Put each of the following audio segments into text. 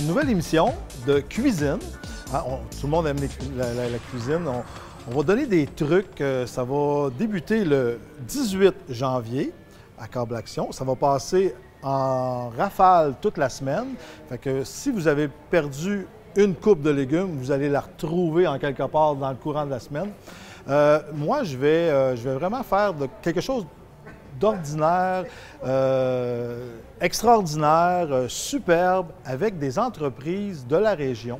une nouvelle émission de cuisine. Hein, tout le monde aime la cuisine. On va donner des trucs. Ça va débuter le 18 janvier à Câble Action. Ça va passer en rafale toute la semaine. Fait que si vous avez perdu une coupe de légumes, vous allez la retrouver en quelque part dans le courant de la semaine. Moi, je vais vraiment faire quelque chose d'ordinaire, extraordinaire, superbe, avec des entreprises de la région.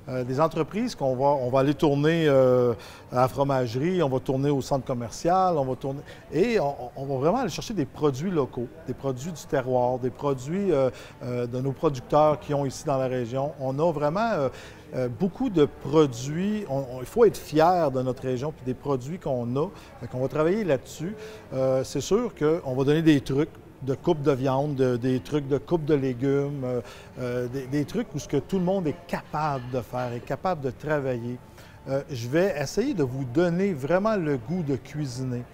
Des entreprises qu'on va aller tourner à la fromagerie, on va tourner au centre commercial, on va tourner... Et on va vraiment aller chercher des produits locaux, des produits du terroir, des produits de nos producteurs qui ont ici dans la région. On a vraiment beaucoup de produits. Il faut être fier de notre région et des produits qu'on a. On va travailler là-dessus. C'est sûr qu'on va donner des trucs de coupe de viande, des trucs de coupe de légumes, des trucs où ce que tout le monde est capable de faire, est capable de travailler. Je vais essayer de vous donner vraiment le goût de cuisiner.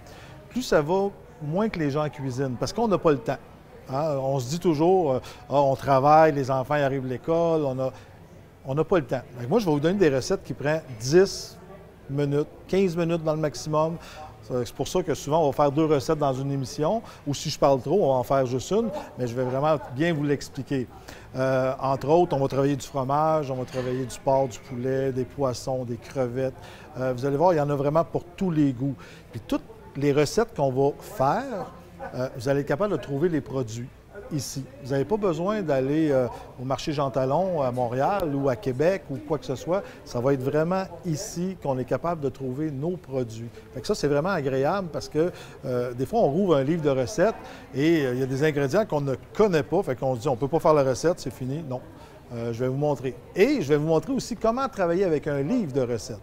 Plus ça va, moins que les gens cuisinent, parce qu'on n'a pas le temps. Hein? On se dit toujours, on travaille, les enfants ils arrivent à l'école, on n'a pas le temps. Donc moi, je vais vous donner des recettes qui prennent 10 minutes, 15 minutes dans le maximum. C'est pour ça que souvent, on va faire 2 recettes dans une émission, ou si je parle trop, on va en faire juste une, mais je vais vraiment bien vous l'expliquer. Entre autres, on va travailler du fromage, on va travailler du porc, du poulet, des poissons, des crevettes. Vous allez voir, il y en a vraiment pour tous les goûts. Puis toutes les recettes qu'on va faire, vous allez être capable de trouver les produits ici. Vous n'avez pas besoin d'aller au marché Jean Talon à Montréal ou à Québec ou quoi que ce soit. Ça va être vraiment ici qu'on est capable de trouver nos produits. Fait que ça, c'est vraiment agréable parce que des fois, on rouvre un livre de recettes et il y a des ingrédients qu'on ne connaît pas. Fait qu'on se dit, on ne peut pas faire la recette, c'est fini. Non, je vais vous montrer. Et je vais vous montrer aussi comment travailler avec un livre de recettes.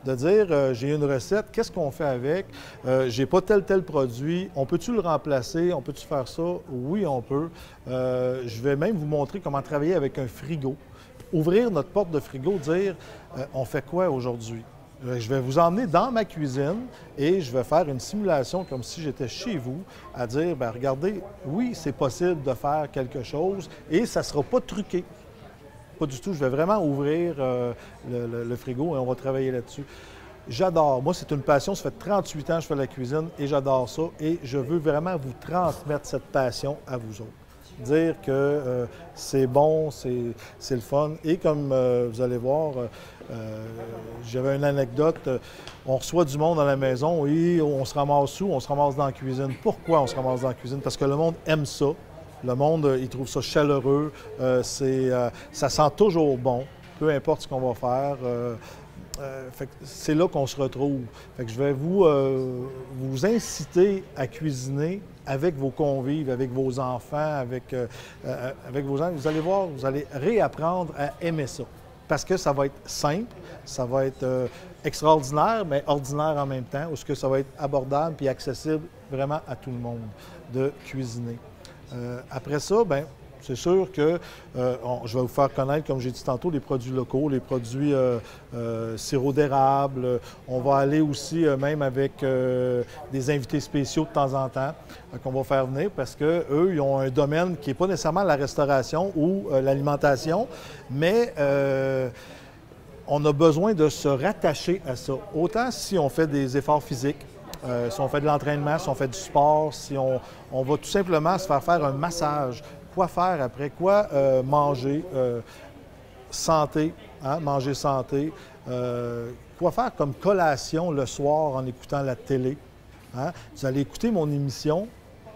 De dire, j'ai une recette, qu'est-ce qu'on fait avec? J'ai pas tel produit, on peut-tu le remplacer? On peut-tu faire ça? Oui, on peut. Je vais même vous montrer comment travailler avec un frigo. Ouvrir notre porte de frigo, dire, on fait quoi aujourd'hui? Je vais vous emmener dans ma cuisine et je vais faire une simulation comme si j'étais chez vous, à dire, bien, regardez, oui, c'est possible de faire quelque chose et ça ne sera pas truqué. Pas du tout. Je vais vraiment ouvrir le frigo et on va travailler là-dessus. J'adore. Moi, c'est une passion. Ça fait 38 ans que je fais la cuisine et j'adore ça. Et je veux vraiment vous transmettre cette passion à vous autres. Dire que c'est bon, c'est le fun. Et comme vous allez voir, j'avais une anecdote. On reçoit du monde à la maison et on se ramasse où? On se ramasse dans la cuisine. Pourquoi on se ramasse dans la cuisine? Parce que le monde aime ça. Le monde, il trouve ça chaleureux, ça sent toujours bon, peu importe ce qu'on va faire. C'est là qu'on se retrouve. Fait que je vais vous inciter à cuisiner avec vos convives, avec vos enfants, avec vos gens. Vous allez voir, vous allez réapprendre à aimer ça. Parce que ça va être simple, ça va être extraordinaire, mais ordinaire en même temps, ou ce que ça va être abordable et accessible vraiment à tout le monde de cuisiner. Après ça, bien, c'est sûr que je vais vous faire connaître, comme j'ai dit tantôt, les produits locaux, les produits sirop d'érable. On va aller aussi même avec des invités spéciaux de temps en temps qu'on va faire venir parce qu'eux, ils ont un domaine qui n'est pas nécessairement la restauration ou l'alimentation, mais on a besoin de se rattacher à ça. Autant si on fait des efforts physiques, si on fait de l'entraînement, si on fait du sport, si on va tout simplement se faire un massage. Quoi faire après? Quoi manger? Santé, hein? Manger santé. Quoi faire comme collation le soir en écoutant la télé? Hein? Vous allez écouter mon émission.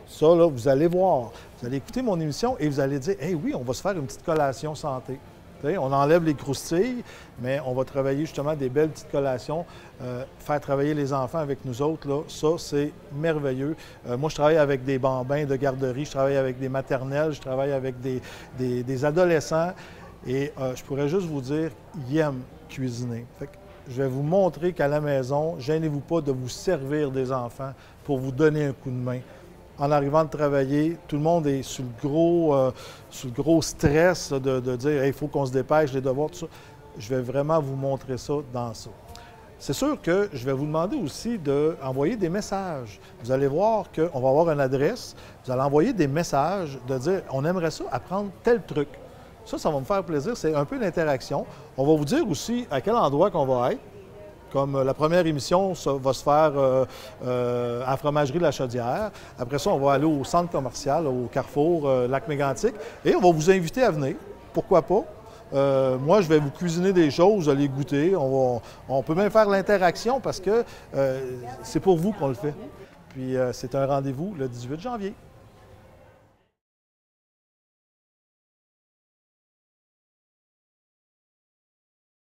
Ça, là, vous allez voir. Vous allez écouter mon émission et vous allez dire, « Hey, oui, on va se faire une petite collation santé. » On enlève les croustilles, mais on va travailler justement des belles petites collations, faire travailler les enfants avec nous autres, là, ça, c'est merveilleux. Moi, je travaille avec des bambins de garderie, je travaille avec des maternelles, je travaille avec des adolescents et je pourrais juste vous dire, ils aiment cuisiner. Fait que je vais vous montrer qu'à la maison, gênez-vous pas de vous servir des enfants pour vous donner un coup de main. En arrivant de travailler, tout le monde est sur le gros stress là, de dire hey, « il faut qu'on se dépêche, les devoirs, tout ça ». Je vais vraiment vous montrer ça dans ça. C'est sûr que je vais vous demander aussi d'envoyer des messages. Vous allez voir qu'on va avoir une adresse, vous allez envoyer des messages de dire « on aimerait ça apprendre tel truc ». Ça va me faire plaisir. C'est un peu d'interaction. On va vous dire aussi à quel endroit qu'on va être. Comme la première émission va se faire à la fromagerie de la Chaudière. Après ça, on va aller au centre commercial, au Carrefour Lac-Mégantic. Et on va vous inviter à venir. Pourquoi pas? Moi, je vais vous cuisiner des choses, vous allez goûter. On peut même faire l'interaction parce que c'est pour vous qu'on le fait. Puis c'est un rendez-vous le 18 janvier.